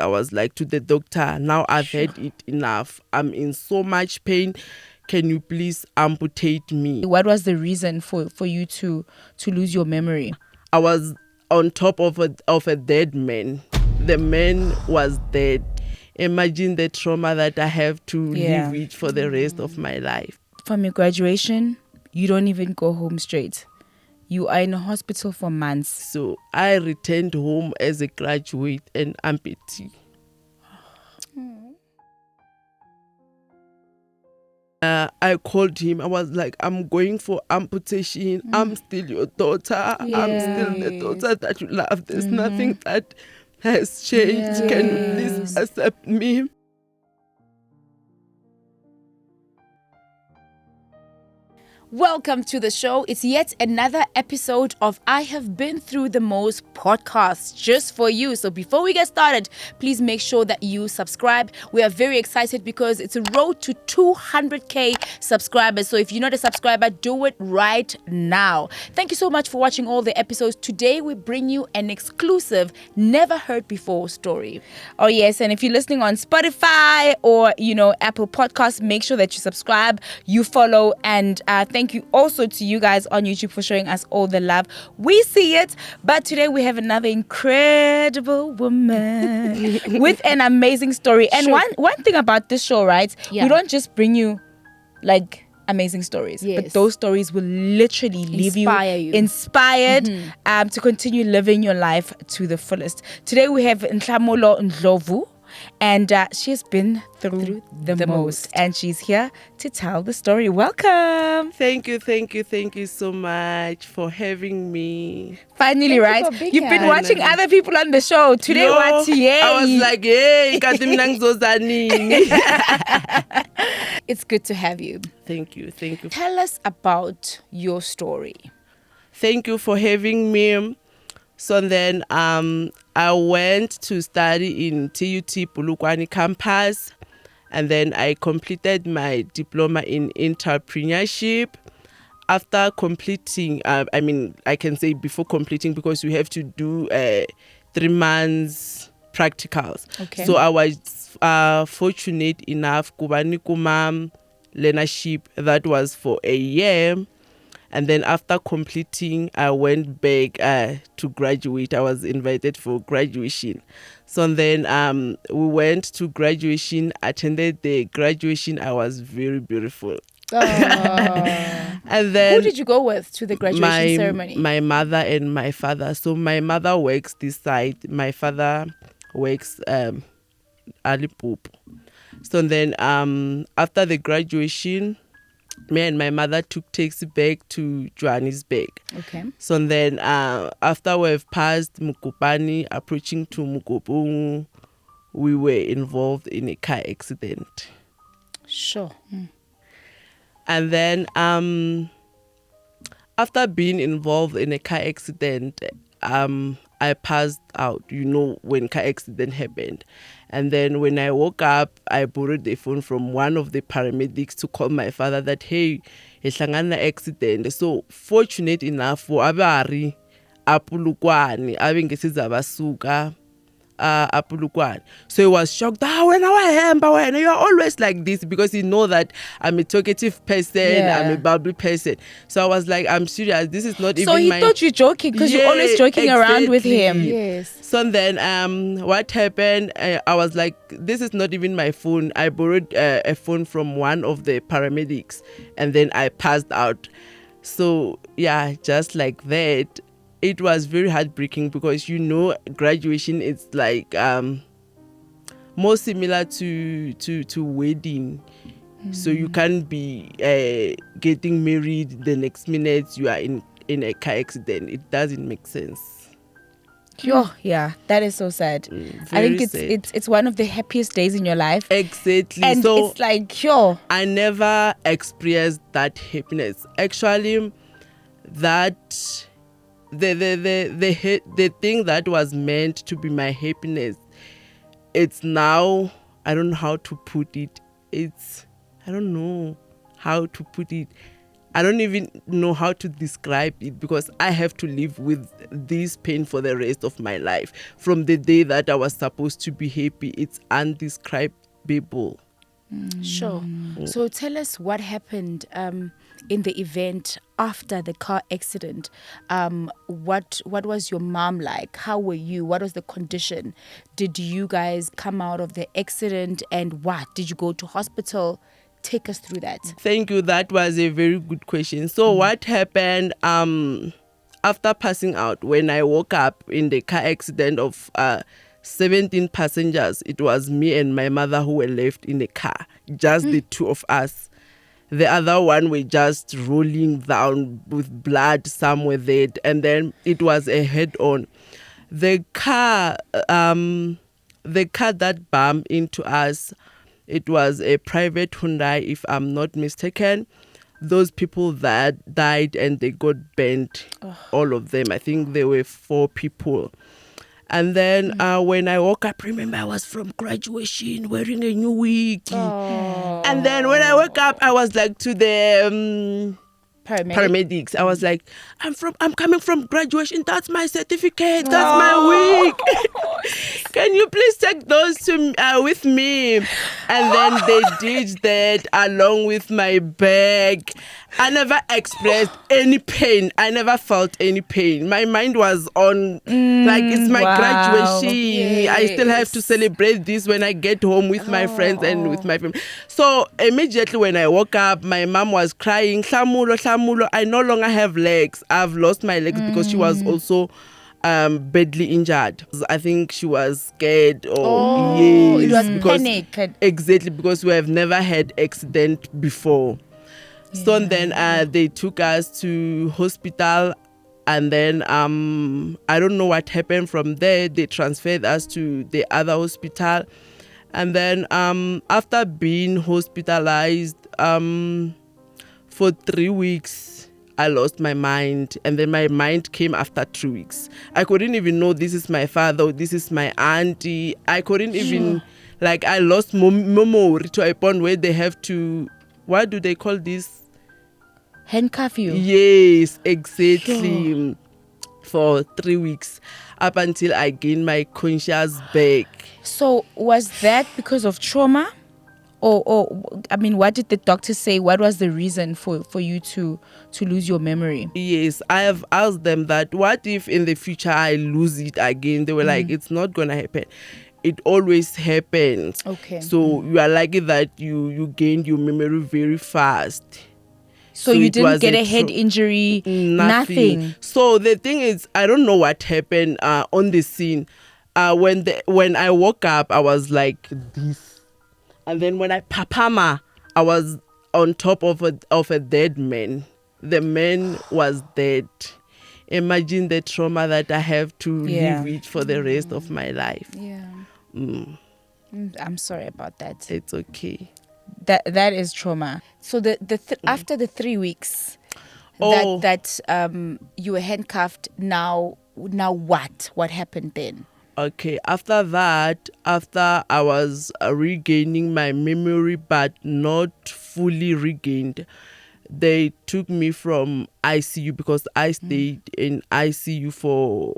I was like to the doctor, now I've had it enough. I'm in so much pain. Can you please amputate me? What was the reason for you to lose your memory? I was on top of a dead man. The man was dead. Imagine the trauma that I have to live with for the rest of my life. From your graduation, you don't even go home straight. You are in a hospital for months. So I returned home as a graduate and amputee. I called him. I was like, I'm going for amputation. I'm still your daughter. I'm still the daughter that you love. There's nothing that has changed. Can you please accept me? Welcome to the show. It's yet another episode of I Have Been Through the Most podcast just for you. So before we get started, please make sure that you subscribe. We are very excited because it's a road to 200k subscribers. So if you're not a subscriber, do it right now. Thank you so much for watching all the episodes. Today we bring you an exclusive, never heard before story. Oh yes, and if you're listening on Spotify or Apple Podcasts, make sure that you subscribe, you follow, and thank you also to you guys on YouTube for showing us all the love. We see it. But today we have another incredible woman with an amazing story. And one thing about this show, right? We don't just bring you like amazing stories, but those stories will literally leave you inspired to continue living your life to the fullest. Today we have Nhlamulo Ndlovu. And she has been through the most. And she's here to tell the story. Welcome. Thank you so much for having me. Finally, right? You've been watching other people on the show. Today, what's yay? I was like, yay, it's good to have you. Thank you. Tell us about your story. Thank you for having me. So then I went to study in TUT Polokwane campus, and then I completed my diploma in entrepreneurship. After completing, I can say before completing, because we have to do 3 months practicals. Okay. So I was fortunate enough kubani kuma learnership that was for a year. And then after completing, I went back to graduate. I was invited for graduation. So then we went to graduation, attended the graduation. I was very beautiful. And then who did you go with to the graduation ceremony? My mother and my father. So my mother works this side. My father works Alipopo. So then after the graduation, me and my mother took taxi back to Johannesburg. Okay. So then after we've passed Mukopani, approaching to Mukopung, we were involved in a car accident. Sure. And then after being involved in a car accident, I passed out, when car accident happened. And then when I woke up, I borrowed the phone from one of the paramedics to call my father that, hey, ihlangana accident. So fortunate enough for abari apulukwane, abengesiza basuka apulukwane. So he was shocked. When you're always like this, because you know that I'm a talkative person, I'm a bubbly person. So I was like, I'm serious. This is not so even he thought you're joking because you're always joking around with him. Yes. So then what happened, I was like, this is not even my phone. I borrowed a phone from one of the paramedics, and then I passed out. So yeah, just like that. It was very heartbreaking because graduation is like more similar to wedding. So you can't be getting married the next minute you are in a car accident. It doesn't make sense. Yeah, that is so sad. I think it's one of the happiest days in your life. Exactly. And so it's like, I never experienced that happiness. Actually, that the thing that was meant to be my happiness, it's now, I don't know how to put it. I don't know how to put it. I don't even know how to describe it, because I have to live with this pain for the rest of my life. From the day that I was supposed to be happy, it's undescribable. Sure. So tell us what happened in the event after the car accident. What was your mom like? How were you? What was the condition? Did you guys come out of the accident, and what? Did you go to hospital? Take us through that. Thank you. That was a very good question. So what happened after passing out, when I woke up in the car accident of 17 passengers, it was me and my mother who were left in the car, just the two of us. The other one were just rolling down with blood, some were dead, and then it was a head-on. The car that bumped into us, it was a private Hyundai, if I'm not mistaken. Those people that died and they got bent, all of them. I think there were 4 people. And then when I woke up, remember I was from graduation wearing a new wig. And then when I woke up, I was like to the paramedics. I was like, I'm coming from graduation. That's my certificate. That's my wig. Can you please take those with me? And then they did that along with my bag. I never expressed any pain. I never felt any pain. My mind was on, like, it's my graduation. Yes. I still have to celebrate this when I get home with my friends and with my family. So immediately when I woke up, my mom was crying, Nhlamulo, Nhlamulo, I no longer have legs. I've lost my legs, because she was also badly injured. I think she was scared, or it was panic. Exactly, because we have never had accident before. So then they took us to hospital, and then I don't know what happened from there. They transferred us to the other hospital, and then after being hospitalized for 3 weeks, I lost my mind, and then my mind came after 3 weeks. I couldn't even know this is my father or this is my auntie. I couldn't even, like, I lost memory to a point where they have to, what do they call this? Handcuff you? Yes, exactly. For 3 weeks, up until I gained my conscious back. So was that because of trauma? Or I mean, what did the doctor say? What was the reason for you to lose your memory? Yes, I have asked them that, what if in the future I lose it again? They were like, it's not gonna happen. It always happens. Okay. So you are lucky that you gained your memory very fast. So you didn't get a head injury? Nothing. So the thing is, I don't know what happened on the scene. When I woke up, I was like this. And then when I papama, I was on top of a dead man. The man was dead. Imagine the trauma that I have to live with for the rest of my life. Yeah. I'm sorry about that. It's okay. That is trauma. So after the 3 weeks that you were handcuffed, now what happened then? Okay, after that, after I was regaining my memory but not fully regained, they took me from ICU, because I stayed in ICU for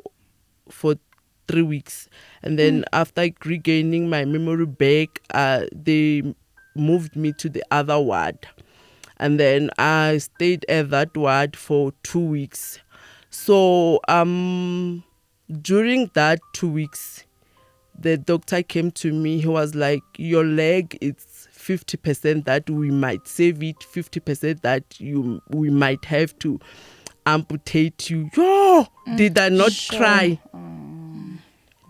3 weeks. And then after regaining my memory back, they moved me to the other ward. And then I stayed at that ward for 2 weeks. So during that 2 weeks, the doctor came to me. He was like, your leg, it's 50% that we might save it, 50% that we might have to amputate you. Did I not cry?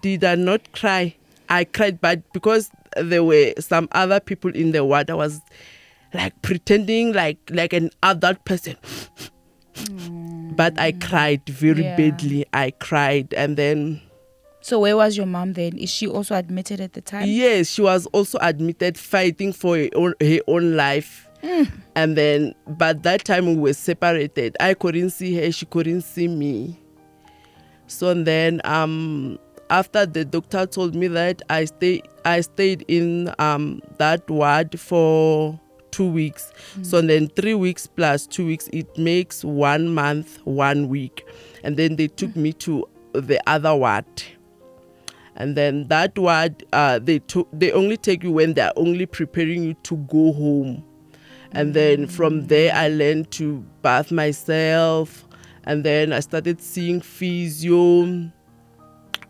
Did I not cry? I cried, but because there were some other people in the ward, I was like pretending like an adult person. But I cried very badly. I cried. And then... So where was your mom then? Is she also admitted at the time? Yes, she was also admitted, fighting for her own life. And then, but that time we were separated. I couldn't see her, she couldn't see me. So then after the doctor told me that, I stayed in that ward for 2 weeks. So then 3 weeks plus 2 weeks, it makes 1 month, 1 week. And then they took me to the other ward. And then that ward, they only take you when they're only preparing you to go home. And then from there, I learned to bath myself. And then I started seeing physio.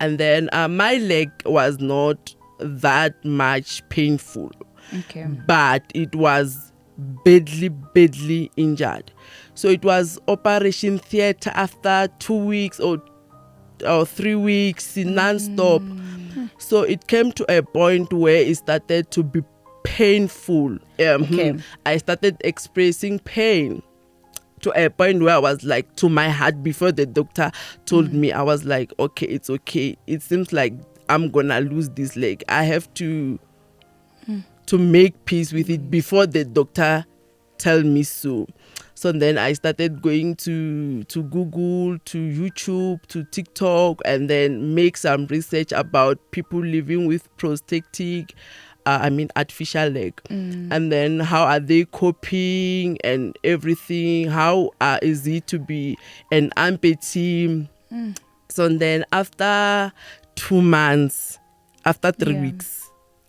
And then my leg was not that much painful. Okay. But it was badly injured. So it was operation theater after 2 weeks or 3 weeks non-stop. So it came to a point where it started to be painful. I started expressing pain to a point where I was like, to my heart, before the doctor told me, I was like, okay, it's okay. It seems like I'm gonna lose this leg. I have to make peace with it before the doctor tell me so. So then I started going to Google, to YouTube, to TikTok, and then make some research about people living with artificial leg. And then how are they coping and everything? How is it to be an amputee? So then after 2 months, after 3 weeks,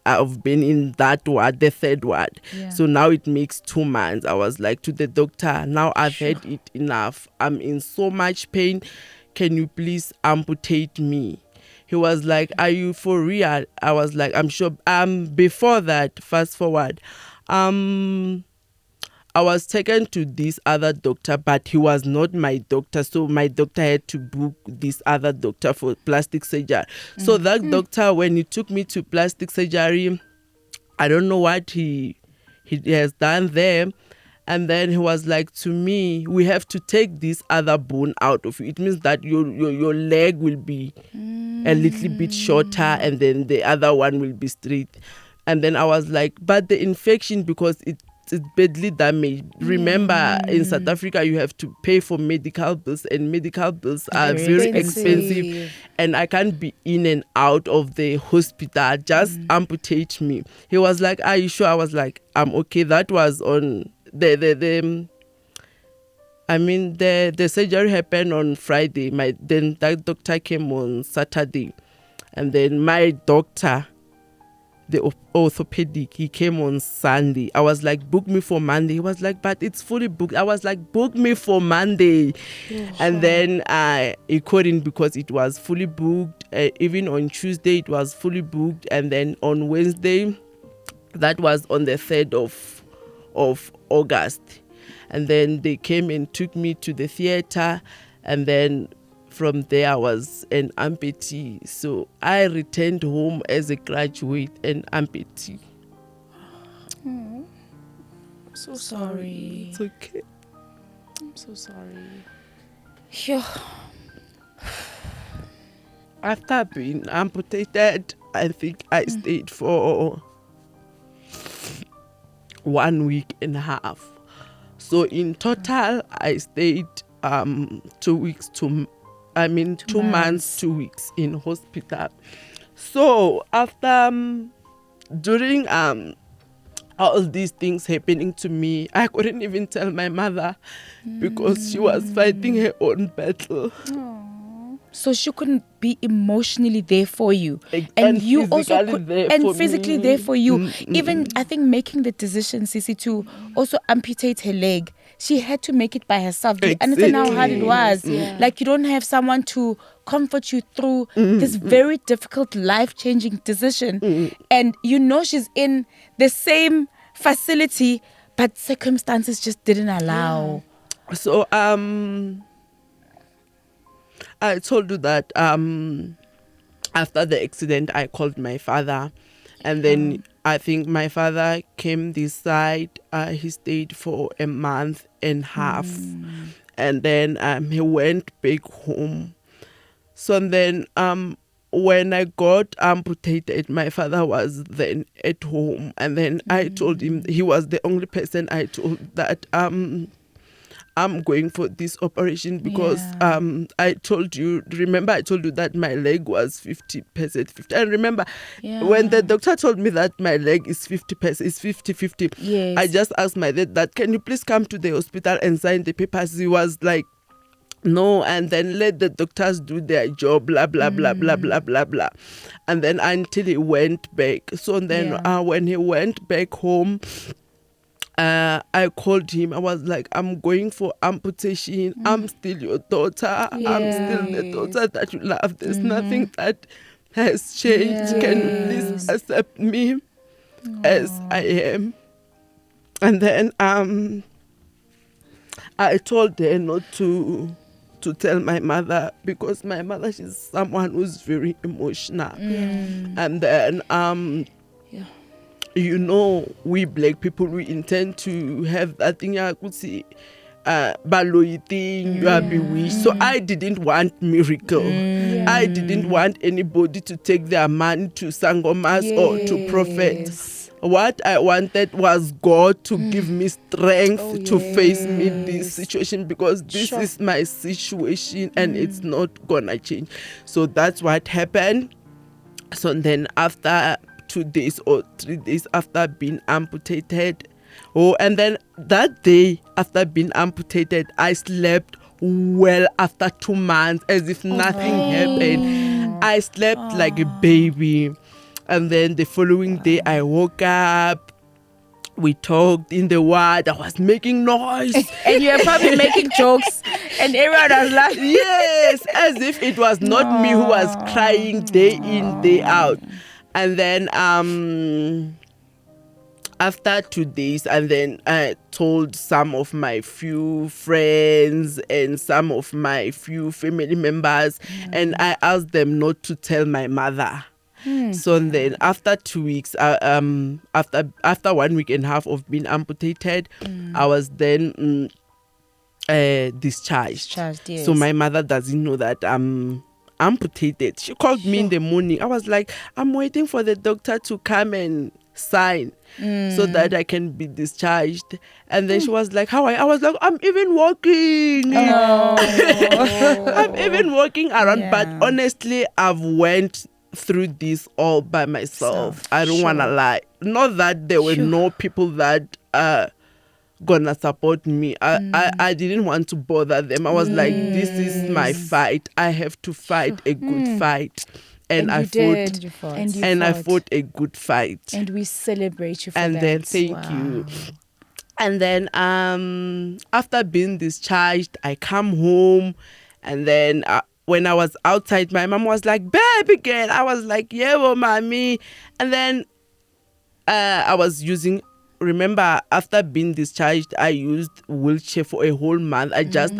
I've been in that ward, the third ward. So now it makes 2 months. I was like to the doctor, now I've had it enough. I'm in so much pain. Can you please amputate me? He was like, are you for real? I was like, I'm sure. Before that, fast forward, I was taken to this other doctor, but he was not my doctor. So my doctor had to book this other doctor for plastic surgery. So that doctor, when he took me to plastic surgery, I don't know what he has done there. And then he was like to me, we have to take this other bone out of you. It means that your leg will be a little bit shorter and then the other one will be straight. And then I was like, but the infection, because it's badly damaged. Remember, in South Africa, you have to pay for medical bills, and medical bills are very expensive. And I can't be in and out of the hospital. Just amputate me. He was like, are you sure? I was like, I'm okay. That was on the surgery happened on Friday. Then that doctor came on Saturday. And then my doctor, the orthopedic, he came on Sunday. I was like, book me for Monday. He was like, but it's fully booked. I was like, book me for Monday. And then he couldn't, because it was fully booked. Even on Tuesday it was fully booked. And then on Wednesday, that was on the 3rd of August. And then they came and took me to the theater. And then from there, I was an amputee. So I returned home as a graduate and amputee. I'm so sorry. It's okay. I'm so sorry. Yeah. After being amputated, I think I stayed for 1 week and a half. So in total, I stayed 2 weeks 2 months, 2 weeks in hospital. So after during all these things happening to me, I couldn't even tell my mother because she was fighting her own battle. So she couldn't be emotionally there for you, And you also physically there for you. Even I think making the decision, Sisi, to also amputate her leg, she had to make it by herself. Do you understand how hard it was? Like, you don't have someone to comfort you through this very difficult, life-changing decision. And you know she's in the same facility, but circumstances just didn't allow. So I told you that after the accident, I called my father, and then I think my father came this side. He stayed for a month and a half, and then he went back home. So then when I got amputated, my father was then at home, and then I told him, he was the only person I told that I'm going for this operation because I told you that my leg was 50%, 50. And remember, when the doctor told me that my leg is 50%, it's 50-50, Yes. I just asked my dad that, can you please come to the hospital and sign the papers? He was like, no, and then let the doctors do their job, blah, blah, blah, blah, blah, blah, blah. And then until he went back. So then when he went back home, I called him. I was like, I'm going for amputation. I'm still your daughter. I'm still the daughter that you love. There's nothing that has changed. Can you please accept me as I am? And then I told her not to tell my mother, because my mother, she's someone who's very emotional. And then you know, we black people, we intend to have that thing, I could see baloyi thing, you are bewitched. So I didn't want miracle. I didn't want anybody to take their money to sangomas or to prophets. What I wanted was God to give me strength to face me this situation, because this is my situation and it's not gonna change. So that's what happened. So then after 2 days or 3 days after being amputated, and then that day after being amputated, I slept well after 2 months as if nothing happened. I slept like a baby. And then the following day I woke up, we talked in the ward, I was making noise. And you were probably making jokes and everyone was laughing. Yes, as if it was not me who was crying day in, day out. And then after 2 days, and then I told some of my few friends and some of my few family members, and I asked them not to tell my mother. So then after 2 weeks, after 1 week and a half of being amputated, I was then discharged. Yes. So my mother doesn't know that I'm amputated. She called me in the morning. I was like, I'm waiting for the doctor to come and sign so that I can be discharged. And then she was like, how are you? I was like, I'm even walking. I'm even walking around. But honestly, I've went through this all by myself. I don't want to lie. Not that there were no people that gonna support me. I didn't want to bother them. I was like, this is my fight. I have to fight a good fight. And I fought. And I fought a good fight. And we celebrate you for that. And then thank you. And then after being discharged, I come home, and then when I was outside, my mom was like, baby girl. I was like, yeah, well, mommy. And then I was using, remember, after being discharged, I used wheelchair for a whole month. I'm just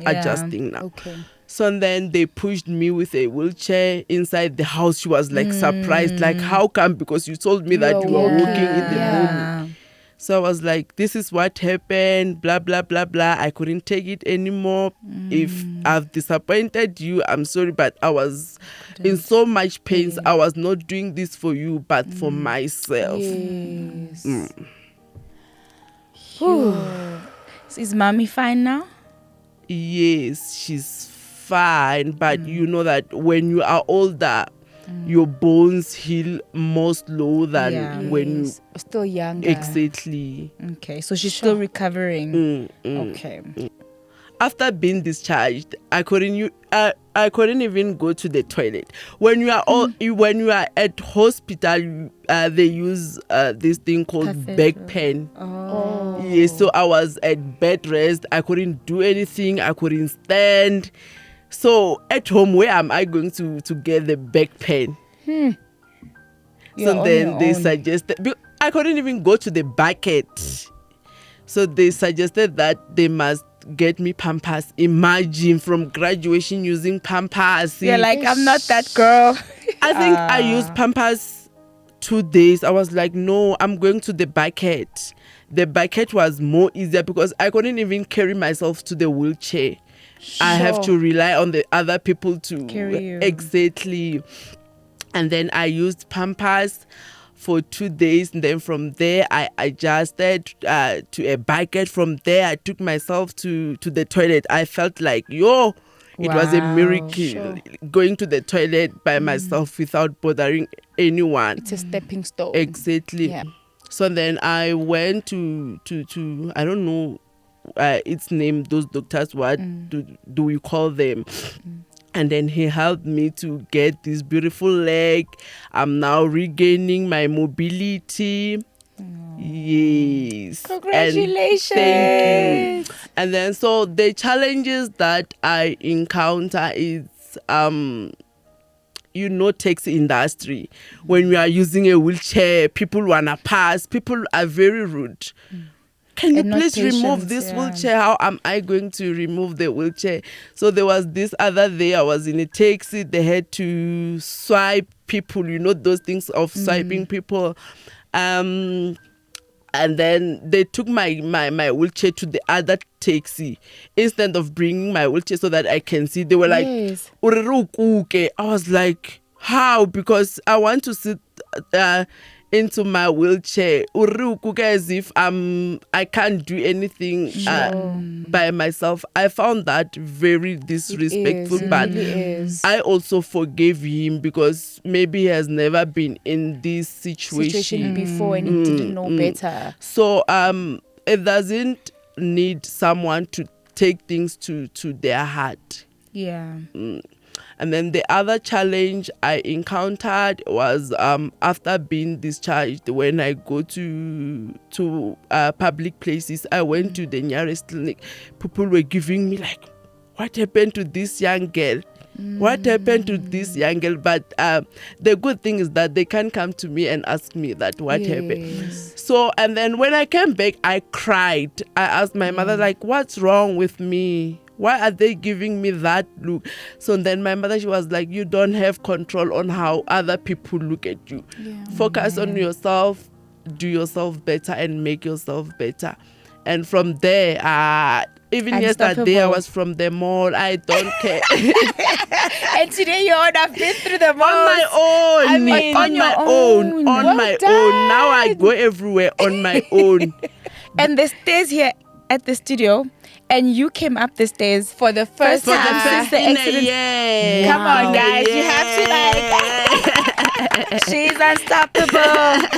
adjusting now. Okay. So then they pushed me with a wheelchair inside the house. She was like surprised, like, how come? Because you told me that you were walking in the morning. So I was like, this is what happened, blah, blah, blah, blah. I couldn't take it anymore. If I've disappointed you, I'm sorry, but I was in so much pain. I was not doing this for you, but for myself. Yes. So is mommy fine now? Yes, she's fine. But you know that when you are older, your bones heal more slow than when you still younger. Exactly. Okay, so she's still recovering. Okay. After being discharged, I couldn't even go to the toilet. When you are at hospital, they use this thing called back pain. Yes, so I was at bed rest. I couldn't do anything. I couldn't stand. So at home, where am I going to get the back pain? So then they suggested, I couldn't even go to the bucket. So they suggested that they must get me Pampers. Imagine, from graduation using Pampers. You're like, I'm not that girl. I think I used Pampers 2 days. I was like, no, I'm going to the bucket. The bucket was more easier because I couldn't even carry myself to the wheelchair. I have to rely on the other people to carry you. Exactly. And then I used Pampers for 2 days, and then from there I adjusted to a bucket. From there I took myself to the toilet. I felt like it was a miracle going to the toilet by myself without bothering anyone. It's a stepping stone. Exactly. Yeah. So then I went to I don't know its name, those doctors, what do we call them? And then he helped me to get this beautiful leg. I'm now regaining my mobility. Yes. Congratulations. And thank you. And then so the challenges that I encounter is taxi industry. When we are using a wheelchair, people wanna pass. People are very rude. Can you please remove this wheelchair? How am I going to remove the wheelchair? So there was this other day, I was in a taxi. They had to swipe people, those things of swiping people. And then they took my wheelchair to the other taxi instead of bringing my wheelchair so that I can see. They were like, Yes. I was like, how? Because I want to sit into my wheelchair. As if I can't do anything by myself. I found that very disrespectful, but I also forgave him because maybe he has never been in this situation before and he didn't know better. So it doesn't need someone to take things to their heart. Yeah. And then the other challenge I encountered was after being discharged. When I go to public places, I went to the nearest clinic. People were giving me like, what happened to this young girl? What happened to this young girl? But the good thing is that they can come to me and ask me that what happened. So, and then when I came back, I cried. I asked my mother, like, what's wrong with me? Why are they giving me that look? So then my mother, she was like, you don't have control on how other people look at you. Focus on yourself, do yourself better and make yourself better. And from there, even yesterday I was from the mall. I don't care. And today you would have been through the mall. On my own. I mean, on my own. On my own. Now I go everywhere on my own. And the stairs here at the studio, and you came up the stairs for the first time since the accident. Yeah. Come on, guys. You have to she's unstoppable.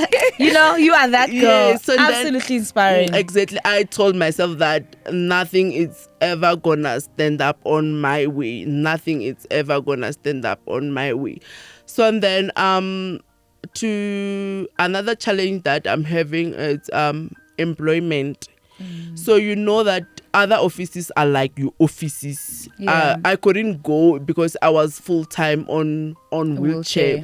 You are that girl. Yeah, so absolutely inspiring. Exactly. I told myself that nothing is ever gonna stand up on my way. Nothing is ever gonna stand up on my way. So and then to another challenge that I'm having is employment. So that other offices are like your offices. I couldn't go because I was full time on wheelchair.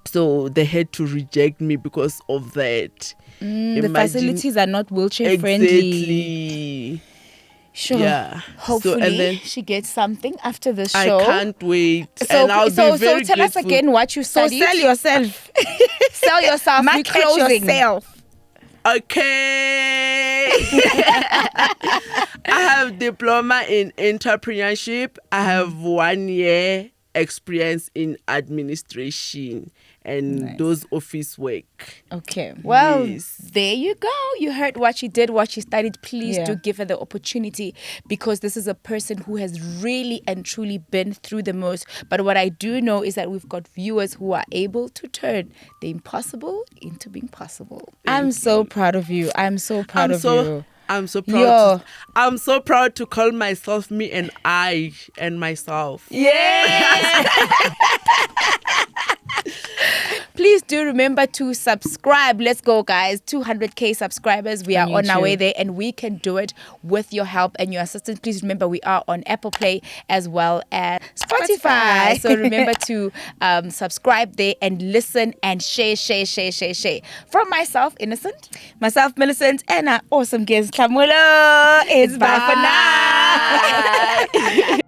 So they had to reject me because of that. The facilities are not wheelchair friendly. Exactly. Sure. Yeah. Hopefully and then she gets something after the show. I can't wait. So, and I'll be very tell grateful. us again what you studied. So sell yourself. Sell yourself. Market yourself. Okay. I have diploma in entrepreneurship. I have 1 year experience in administration and those office work. Okay. Well, Yes. there you go. You heard what she did, what she studied. Please do give her the opportunity, because this is a person who has really and truly been through the most. But what I do know is that we've got viewers who are able to turn the impossible into being possible. I'm so proud of you. I'm so proud of you. I'm so proud. I'm so proud to call myself me and I and myself. Yes. Please do remember to subscribe. Let's go, guys. 200k subscribers. We are on our way there, and we can do it with your help and your assistance. Please remember we are on Apple Play as well as Spotify. So remember to subscribe there and listen and share. From myself, Innocent, myself, Millicent, and our awesome guest, Nhlamulo. It's bye for now.